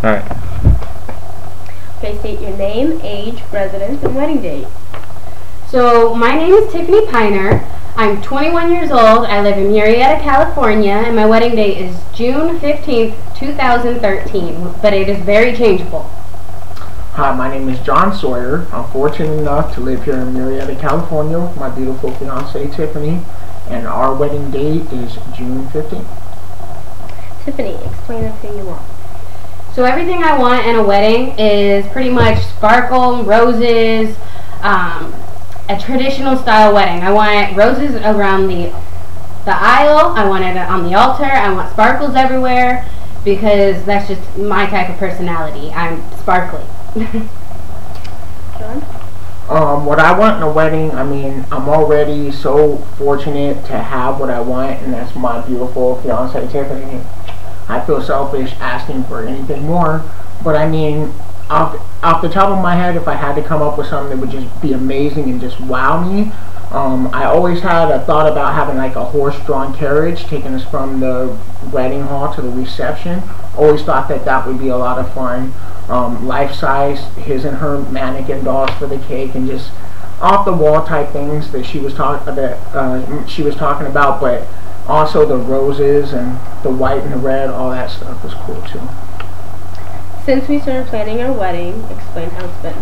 Alright. Okay, state your name, age, residence, and wedding date. So my name is Tiffany Piner. I'm 21 years old. I live in Murrieta, California, and my wedding date is June 15th, 2013, but it is very changeable. Hi, my name is John Sawyer. I'm fortunate enough to live here in Murrieta, California with my beautiful fiancée Tiffany, and our wedding date is June 15th. Tiffany, explain everything you want. So everything I want in a wedding is pretty much sparkle, roses, a traditional style wedding. I want roses around the aisle. I want it on the altar. I want sparkles everywhere because that's just my type of personality. I'm sparkly. John? What I want in a wedding, I mean, I'm already so fortunate to have what I want, and that's my beautiful fiancée Tiffany. I feel selfish asking for anything more, but I mean, off the top of my head, if I had to come up with something that would just be amazing and just wow me, I always had a thought about having like a horse-drawn carriage taking us from the wedding hall to the reception. Always thought that that would be a lot of fun. Life-size, his and her mannequin dolls for the cake, and just off-the-wall type things that she was talking about, but also the roses and the white and the red, all that stuff was cool too. Since we started planning our wedding, explain how it's been.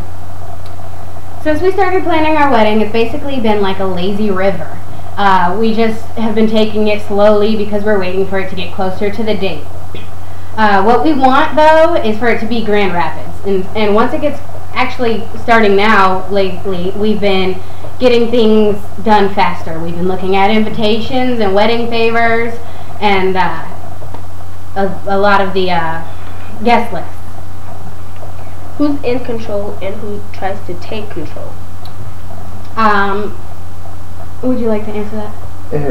Since we started planning our wedding, it's basically been like a lazy river. We just have been taking it slowly because we're waiting for it to get closer to the date. What we want, though, is for it to be Grand Rapids. And once it gets actually starting now, lately, we've been getting things done faster. We've been looking at invitations and wedding favors and a lot of the guest lists. Who's in control and who tries to take control? Would you like to answer that?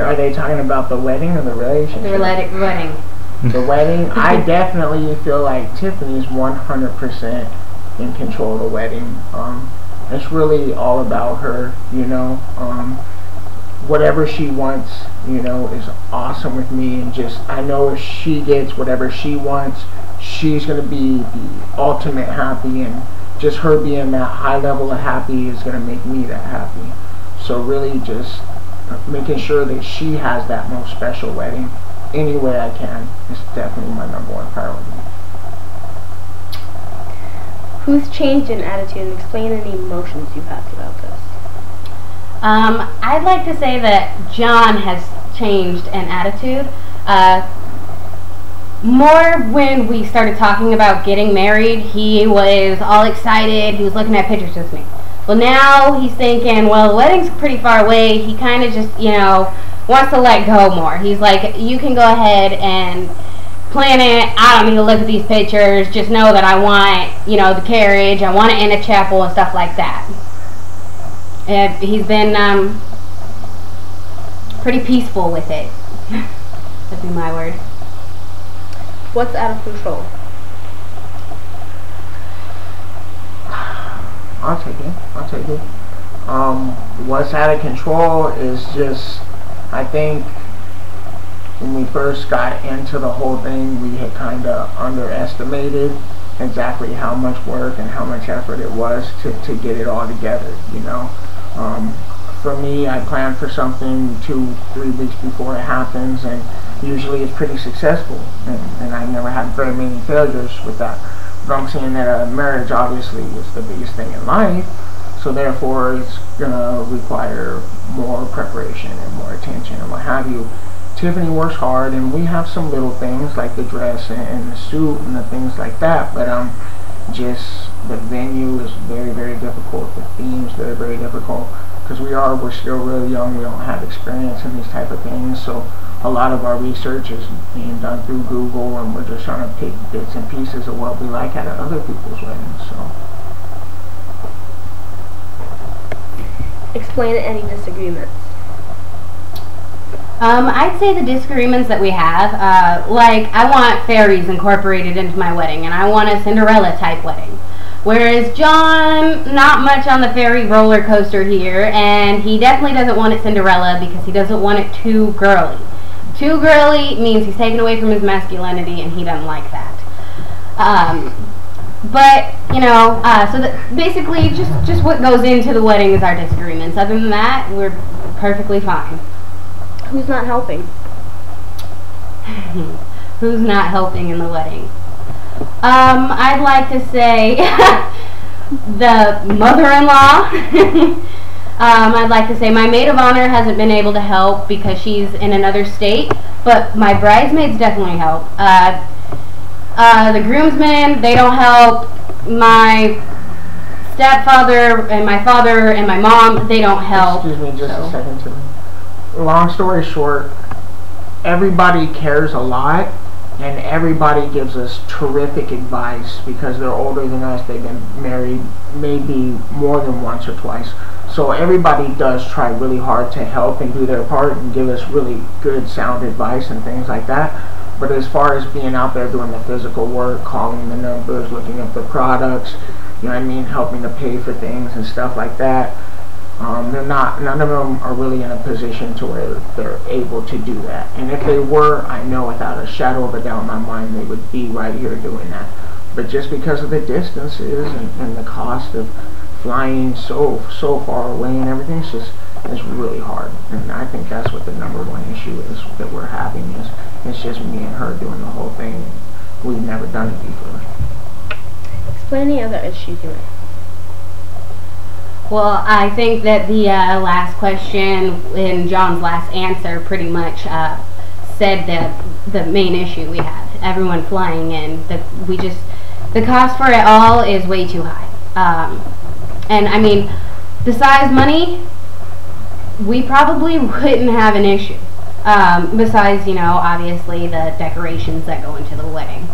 Are they talking about the wedding or the relationship? The wedding. The wedding, I definitely feel like Tiffany's 100% in control of the wedding. It's really all about her, you know. Whatever she wants, you know, is awesome with me, and just, I know if she gets whatever she wants, she's going to be the ultimate happy, and just her being that high level of happy is going to make me that happy. So really just making sure that she has that most special wedding any way I can is definitely my #1 priority. Who's changed in attitude, and explain any emotions you've had throughout this? I'd like to say that John has changed in attitude. More when we started talking about getting married, he was all excited. He was looking at pictures with me. Well, now he's thinking, well, the wedding's pretty far away. He kind of just, you know, wants to let go more. He's like, you can go ahead and plan it. I don't need to look at these pictures. Just know that I want, you know, the carriage. I want it in a chapel and stuff like that. He's been pretty peaceful with it. That'd be my word. What's out of control? I'll take it. What's out of control is just, I think when we first got into the whole thing, we had kind of underestimated exactly how much work and how much effort it was to get it all together, you know. For me, I plan for something 2-3 weeks before it happens, and usually it's pretty successful, and I never had very many failures with that. But I'm saying that a marriage obviously is the biggest thing in life, so therefore it's going to require more preparation and more attention and what have you. Tiffany works hard, and we have some little things like the dress and the suit and the things like that, but just the venue is very, very difficult. The theme's very, very difficult because we're still really young. We don't have experience in these type of things, so a lot of our research is being done through Google, and we're just trying to pick bits and pieces of what we like out of other people's weddings. So, explain any disagreements. I'd say the disagreements that we have, like I want fairies incorporated into my wedding, and I want a Cinderella type wedding. Whereas John, not much on the fairy roller coaster here, and he definitely doesn't want it Cinderella because he doesn't want it too girly. Too girly means he's taken away from his masculinity, and he doesn't like that. But, you know, so that basically just what goes into the wedding is our disagreements. Other than that, we're perfectly fine. Who's not helping? Who's not helping in the wedding? I'd like to say the mother-in-law. I'd like to say my maid of honor hasn't been able to help because she's in another state, but my bridesmaids definitely help. The groomsmen, they don't help. My stepfather and my father and my mom, they don't help. Excuse me just a second. Long story short, everybody cares a lot, and everybody gives us terrific advice because they're older than us. They've been married maybe more than once or twice. So everybody does try really hard to help and do their part and give us really good sound advice and things like that. But as far as being out there doing the physical work, calling the numbers, looking up the products, you know what I mean, helping to pay for things and stuff like that, none of them are really in a position to where they're able to do that. And if they were, I know without a shadow of a doubt in my mind they would be right here doing that. But just because of the distances and the cost of flying so far away and everything, it's really hard. And I think that's what the number one issue is that we're having is it's just me and her doing the whole thing. And we've never done it before. Explain any other issues you have. Well, I think that the last question in John's last answer pretty much said the main issue we have. Everyone flying in, the cost for it all is way too high. And I mean, besides money, we probably wouldn't have an issue. Besides, you know, obviously the decorations that go into the wedding.